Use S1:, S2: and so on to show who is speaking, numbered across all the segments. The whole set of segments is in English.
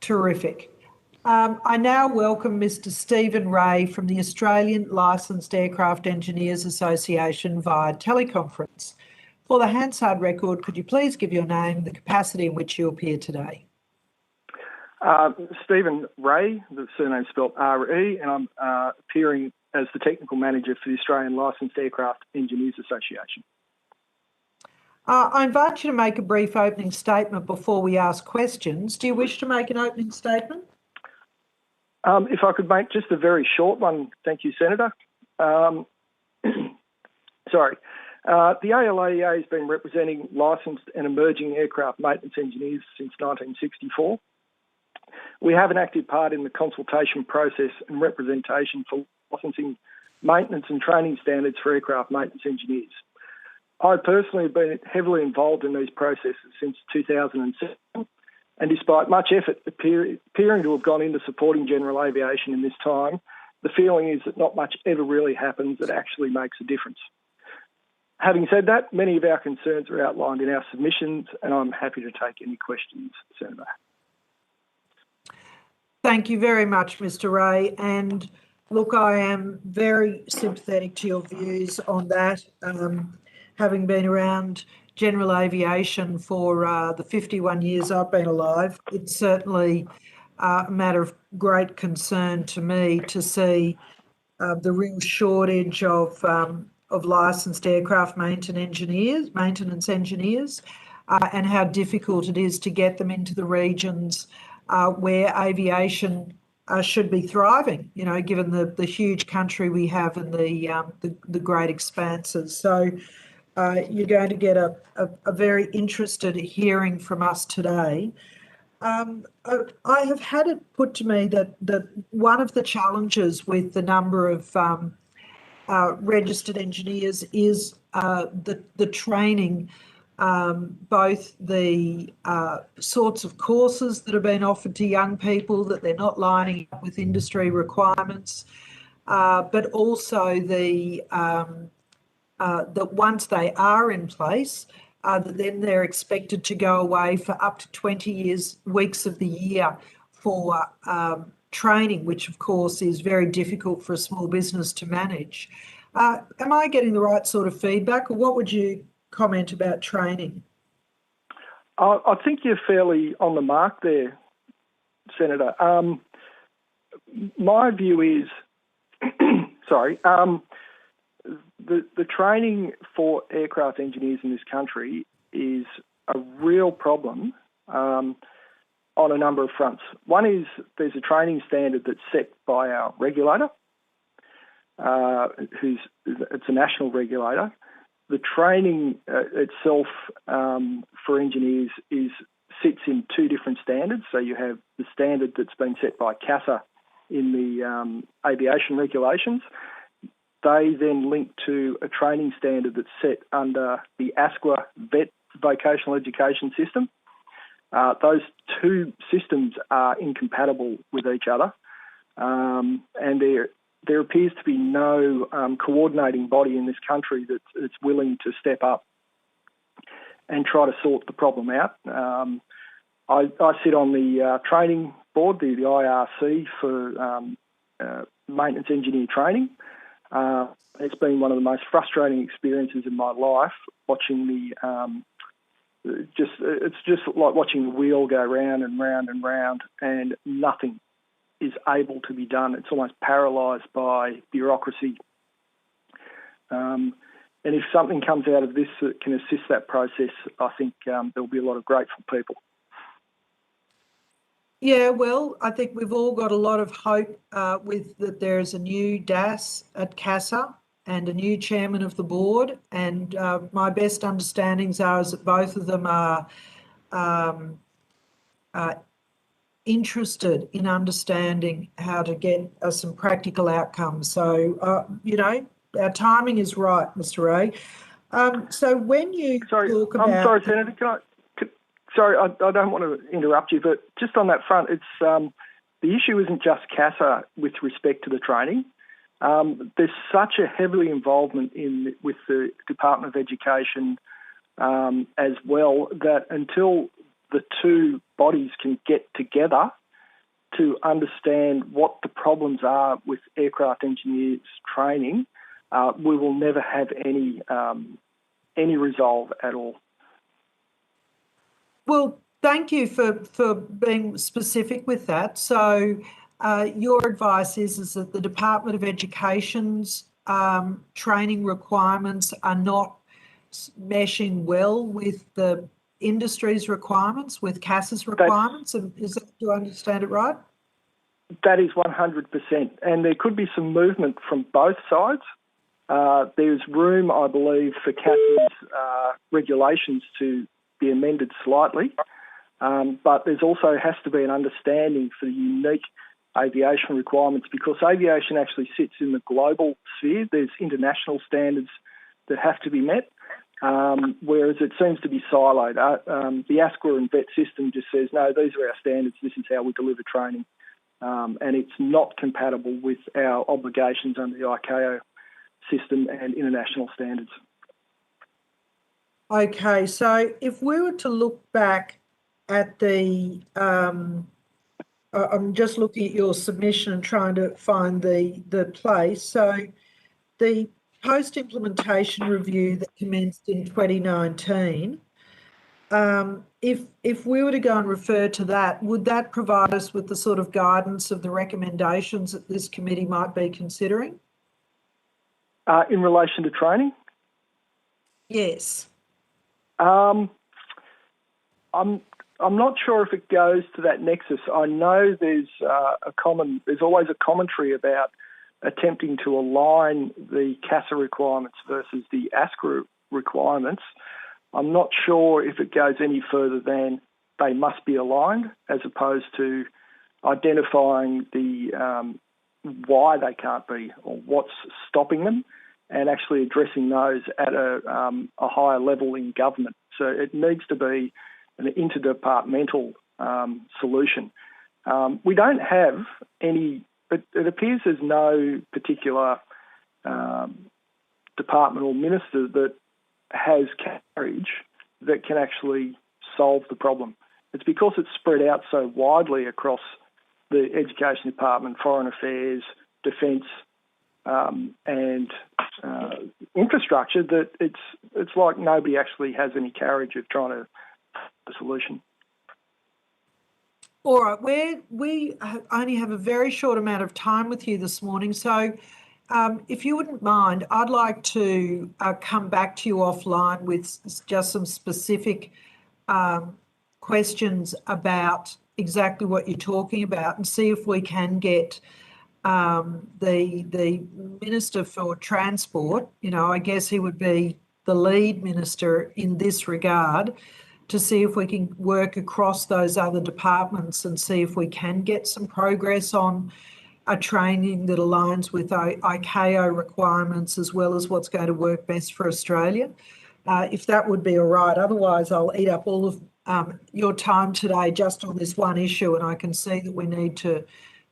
S1: Terrific. I now welcome Mr. Stephen Ray from the Australian Licensed Aircraft Engineers Association via teleconference. For the Hansard record, could you please give your name and the capacity in which you appear today?
S2: Stephen Ray, the surname spelled R-E, and I'm appearing as the Technical Manager for the Australian Licensed Aircraft Engineers Association.
S1: I invite you to make a brief opening statement before we ask questions. Do you wish to make an opening statement?
S2: If I could make just a very short one, thank you, Senator. The ALAEA has been representing licensed and emerging aircraft maintenance engineers since 1964. We have an active part in the consultation process and representation for licensing, maintenance and training standards for aircraft maintenance engineers. I personally have been heavily involved in these processes since 2007, and despite much effort appearing to have gone into supporting general aviation in this time, the feeling is that not much ever really happens that actually makes a difference. Having said that, many of our concerns are outlined in our submissions, and I'm happy to take any questions, Senator.
S1: Thank you very much, Mr. Ray. And look, I am very sympathetic to your views on that. Having been around general aviation for the 51 years I've been alive, it's certainly a matter of great concern to me to see the real shortage of licensed aircraft maintenance engineers, and how difficult it is to get them into the regions where aviation should be thriving, you know, given the huge country we have and the great expanses. So you're going to get a very interested hearing from us today. I have had it put to me that one of the challenges with the number of registered engineers is the training, both the sorts of courses that are being offered to young people, that they're not lining up with industry requirements, but also that once they are in place, that then they're expected to go away for up to 20 weeks of the year for training, which of course is very difficult for a small business to manage. Am I getting the right sort of feedback, or what would you comment about training?
S2: I think you're fairly on the mark there, Senator. My view is, the training for aircraft engineers in this country is a real problem on a number of fronts. One is there's a training standard that's set by our regulator, it's a national regulator. The training itself for engineers sits in two different standards. So you have the standard that's been set by CASA in the aviation regulations. They then link to a training standard that's set under the ASQA VET vocational education system. Those two systems are incompatible with each other, and there appears to be no coordinating body in this country that's willing to step up and try to sort the problem out. I sit on the training board, the IRC for maintenance engineer training. It's been one of the most frustrating experiences in my life watching it's just like watching the wheel go round and round and round, and nothing is able to be done. It's almost paralysed by bureaucracy. And if something comes out of this that can assist that process, I think there'll be a lot of grateful people.
S1: Yeah, well, I think we've all got a lot of hope with that there's a new DAS at CASA and a new chairman of the board, and my best understandings is that both of them are interested in understanding how to get some practical outcomes. So, you know, our timing is right, Mr. Ray. So when you talk about...
S2: I'm sorry, Senator, Sorry, I don't want to interrupt you, but just on that front, it's the issue isn't just CASA with respect to the training. There's such a heavily involvement with the Department of Education as well, that until the two bodies can get together to understand what the problems are with aircraft engineers training, we will never have any resolve at all.
S1: Well, thank you for being specific with that. So your advice is that the Department of Education's training requirements are not meshing well with the industry's requirements, with CASA's requirements? Do I understand it right?
S2: That is 100%. And there could be some movement from both sides. There's room, I believe, for CASA's regulations to be amended slightly. But there's also has to be an understanding for the unique aviation requirements, because aviation actually sits in the global sphere. There's international standards that have to be met, whereas it seems to be siloed. The ASQA and VET system just says, no, these are our standards, this is how we deliver training. And it's not compatible with our obligations under the ICAO system and international standards.
S1: Okay, so if we were to look back at the, I'm just looking at your submission and trying to find the place. So the post-implementation review that commenced in 2019, if we were to go and refer to that, would that provide us with the sort of guidance of the recommendations that this committee might be considering?
S2: In relation to training?
S1: Yes.
S2: I'm not sure if it goes to that nexus. I know there's always a commentary about attempting to align the CASA requirements versus the ASQA requirements. I'm not sure if it goes any further than they must be aligned, as opposed to identifying the why they can't be or what's stopping them, and actually addressing those at a higher level in government. So it needs to be an interdepartmental solution. We don't have any, it appears there's no particular department or minister that has coverage that can actually solve the problem. It's because it's spread out so widely across the Education Department, Foreign Affairs, Defence, and infrastructure that it's like nobody actually has any courage of trying to find a solution.
S1: All right, we only have a very short amount of time with you this morning, so if you wouldn't mind, I'd like to come back to you offline with just some specific questions about exactly what you're talking about, and see if we can get the Minister for Transport, I guess he would be the lead minister in this regard, to see if we can work across those other departments and see if we can get some progress on a training that aligns with ICAO requirements, as well as what's going to work best for Australia. If that would be all right. Otherwise, I'll eat up all of your time today just on this one issue, and I can see that we need to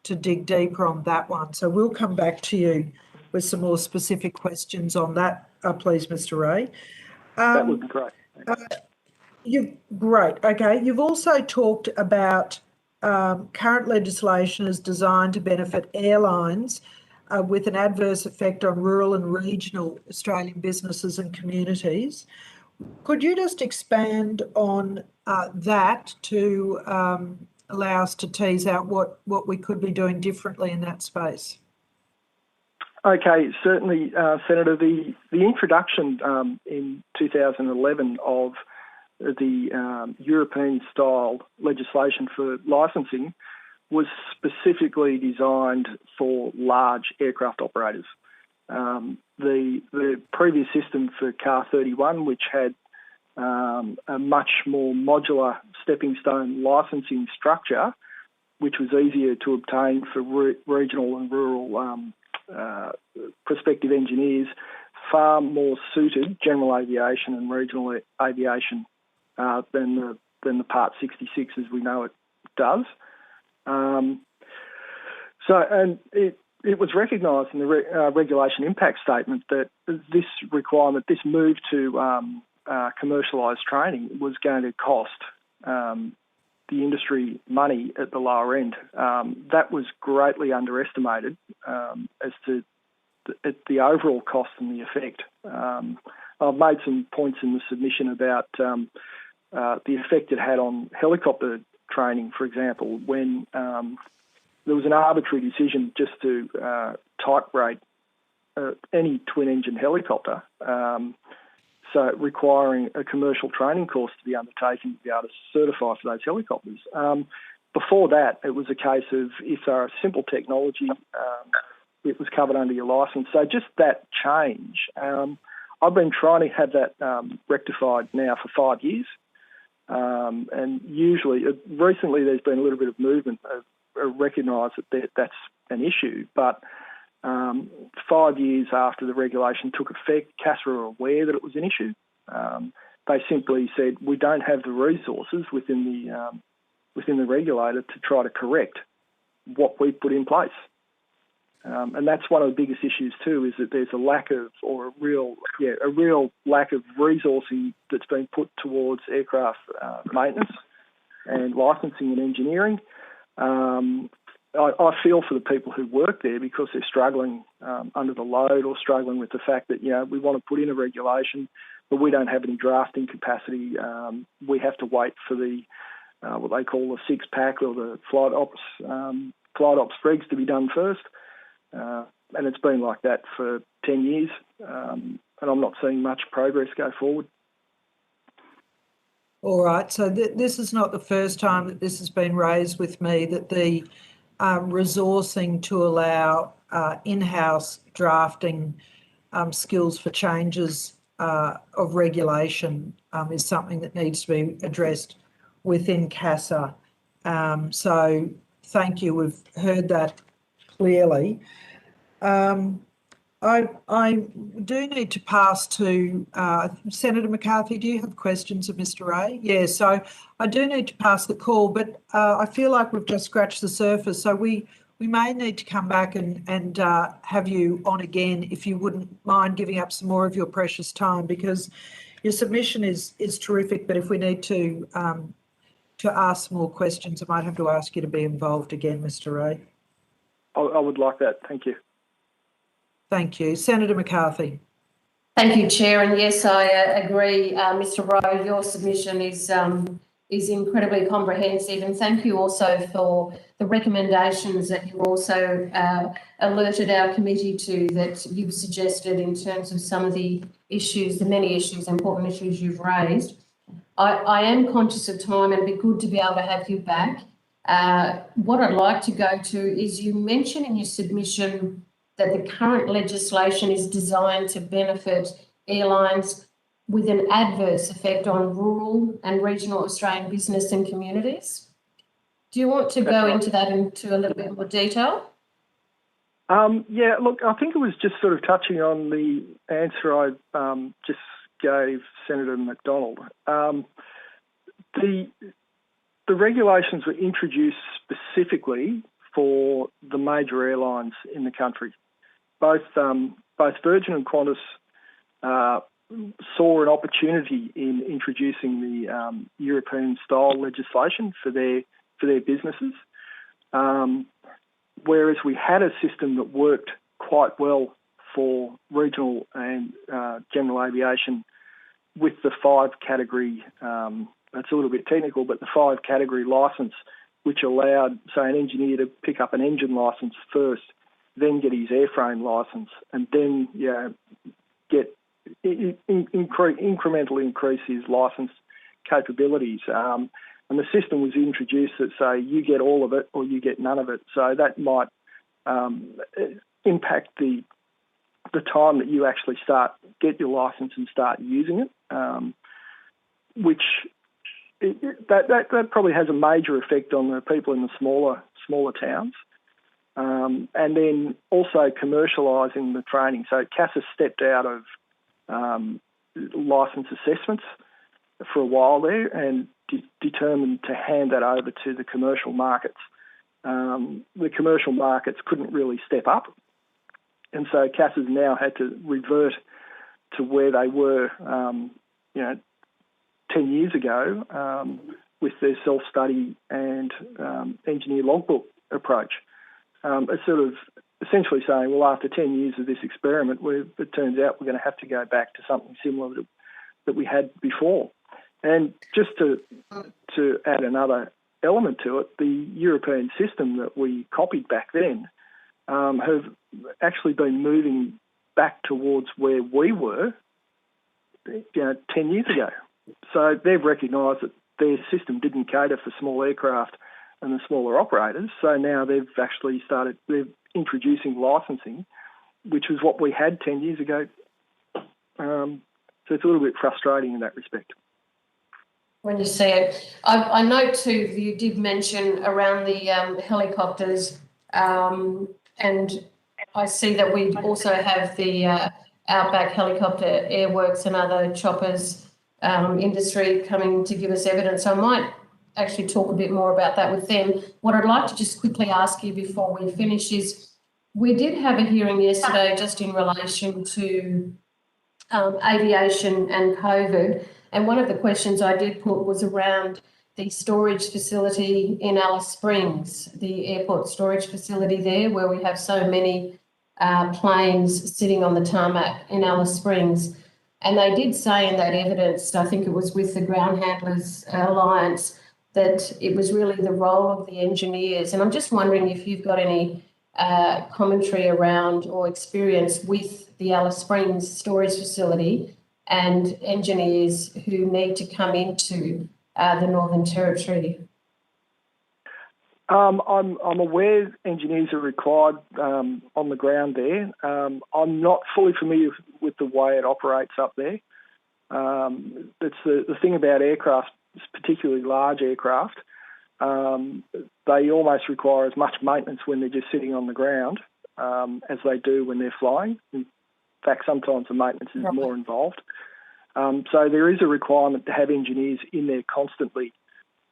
S1: dig deeper on that one. So we'll come back to you with some more specific questions on that, please, Mr. Ray.
S2: That would be great.
S1: Great. Okay. You've also talked about current legislation is designed to benefit airlines with an adverse effect on rural and regional Australian businesses and communities. Could you just expand on that to allow us to tease out what we could be doing differently in that space?
S2: Okay, certainly, Senator. The introduction in 2011 of the European-style legislation for licensing was specifically designed for large aircraft operators. The previous system for Car 31, which had a much more modular stepping stone licensing structure, which was easier to obtain for regional and rural prospective engineers, far more suited general aviation and regional aviation than the Part 66 as we know it does. It was recognised in the regulation impact statement that this requirement, this move to commercialised training, was going to cost the industry money at the lower end. That was greatly underestimated as to the overall cost and the effect. I've made some points in the submission about the effect it had on helicopter training, for example, when there was an arbitrary decision just to type rate any twin-engine helicopter, so requiring a commercial training course to be undertaken to be able to certify for those helicopters. Before that, it was a case of if they're a simple technology, it was covered under your licence. So just that change. I've been trying to have that rectified now for 5 years. And usually, recently there's been a little bit of movement of recognise that that's an issue. But 5 years after the regulation took effect, CASA were aware that it was an issue. They simply said, we don't have the resources within the regulator to try to correct what we put in place. And that's one of the biggest issues too, is that there's a lack of, or a real lack of resourcing that's been put towards aircraft maintenance and licensing and engineering. I feel for the people who work there because they're struggling under the load or struggling with the fact that, we want to put in a regulation, but we don't have any drafting capacity. We have to wait for the what they call the six-pack or the flight ops regs to be done first. And it's been like that for 10 years, and I'm not seeing much progress go forward.
S1: All right, so this is not the first time that this has been raised with me, that the resourcing to allow in-house drafting skills for changes of regulation is something that needs to be addressed within CASA. So thank you, we've heard that clearly. I do need to pass to Senator McCarthy. Do you have questions of Mr. Ray? Yeah, so I do need to pass the call, but I feel like we've just scratched the surface. So we may need to come back and have you on again, if you wouldn't mind giving up some more of your precious time, because your submission is terrific. But if we need to ask more questions, I might have to ask you to be involved again, Mr. Ray.
S2: I would like that. Thank you.
S1: Thank you. Senator McCarthy.
S3: Thank you, Chair. And yes, I agree, Mr. Rowe, your submission is incredibly comprehensive, and thank you also for the recommendations that you also alerted our committee to, that you've suggested in terms of some of the issues, the many issues, important issues you've raised. I am conscious of time, and it'd be good to be able to have you back. What I'd like to go to is, you mentioned in your submission that the current legislation is designed to benefit airlines with an adverse effect on rural and regional Australian business and communities. Do you want to go into that into a little bit more detail?
S2: Yeah, look, I think it was just sort of touching on the answer I just gave Senator McDonald. The regulations were introduced specifically for the major airlines in the country. Both Virgin and Qantas saw an opportunity in introducing the European-style legislation for their businesses, whereas we had a system that worked quite well for regional and general aviation with the 5-category. That's a little bit technical, but the 5-category licence, which allowed, say, an engineer to pick up an engine licence first, then get his airframe licence, and then incrementally increase his licence capabilities. And the system was introduced that, say, you get all of it or you get none of it. So that might impact the time that you actually get your licence and start using it, which that probably has a major effect on the people in the smaller towns. And then also commercialising the training. So CASA stepped out of licence assessments for a while there and determined to hand that over to the commercial markets. The commercial markets couldn't really step up, and so CASA's now had to revert to where they were, 10 years ago, with their self-study and engineer logbook approach. It's sort of essentially saying, well, after 10 years of this experiment, it turns out we're going to have to go back to something similar that we had before. And just to add another element to it, the European system that we copied back then have actually been moving back towards where we were 10 years ago. So they've recognised that their system didn't cater for small aircraft and the smaller operators. So now they're introducing licensing, which was what we had 10 years ago. So it's a little bit frustrating in that respect.
S3: When you say it, I note too, you did mention around the helicopters, and I see that we also have the Outback Helicopter Airworks and other choppers industry coming to give us evidence. I might actually talk a bit more about that with them. What I'd like to just quickly ask you before we finish is, we did have a hearing yesterday just in relation to aviation and COVID, and one of the questions I did put was around the storage facility in Alice Springs, the airport storage facility there, where we have so many planes sitting on the tarmac in Alice Springs. And they did say in that evidence, I think it was with the Ground Handlers Alliance, that it was really the role of the engineers. And I'm just wondering if you've got any commentary around or experience with the Alice Springs storage facility and engineers who need to come into the Northern Territory.
S2: I'm aware engineers are required on the ground there. I'm not fully familiar with the way it operates up there. It's the thing about aircraft, particularly large aircraft, they almost require as much maintenance when they're just sitting on the ground as they do when they're flying. In fact, sometimes the maintenance is more involved. So there is a requirement to have engineers in there constantly.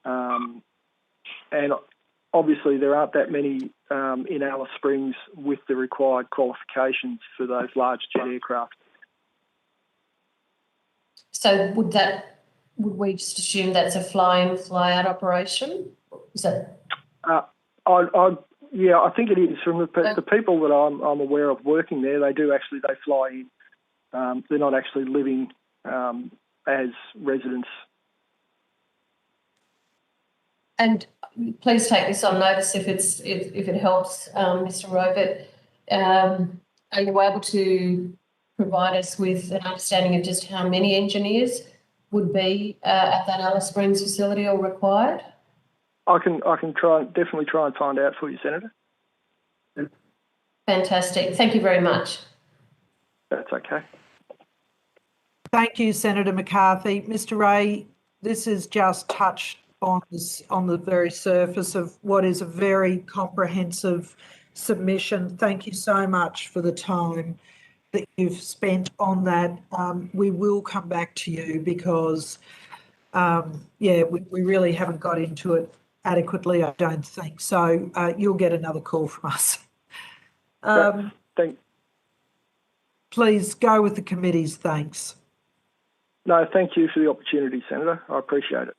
S2: And obviously there aren't that many in Alice Springs with the required qualifications for those large jet aircraft.
S3: So would we just assume that's a fly-in, fly-out operation? Is that?
S2: Yeah, I think it is. From the people that I'm aware of working there, they fly in. They're not actually living as residents.
S3: And please take this on notice if it helps, Mr. Robert. Are you able to provide us with an understanding of just how many engineers would be at that Alice Springs facility or required?
S2: I can definitely try and find out for you, Senator.
S3: Fantastic. Thank you very much.
S2: That's okay.
S1: Thank you, Senator McCarthy. Mr. Ray, this has just touched on the very surface of what is a very comprehensive submission. Thank you so much for the time that you've spent on that. We will come back to you because, we really haven't got into it adequately, I don't think. So you'll get another call from us. Please go with the committee's thanks.
S2: No, thank you for the opportunity, Senator. I appreciate it.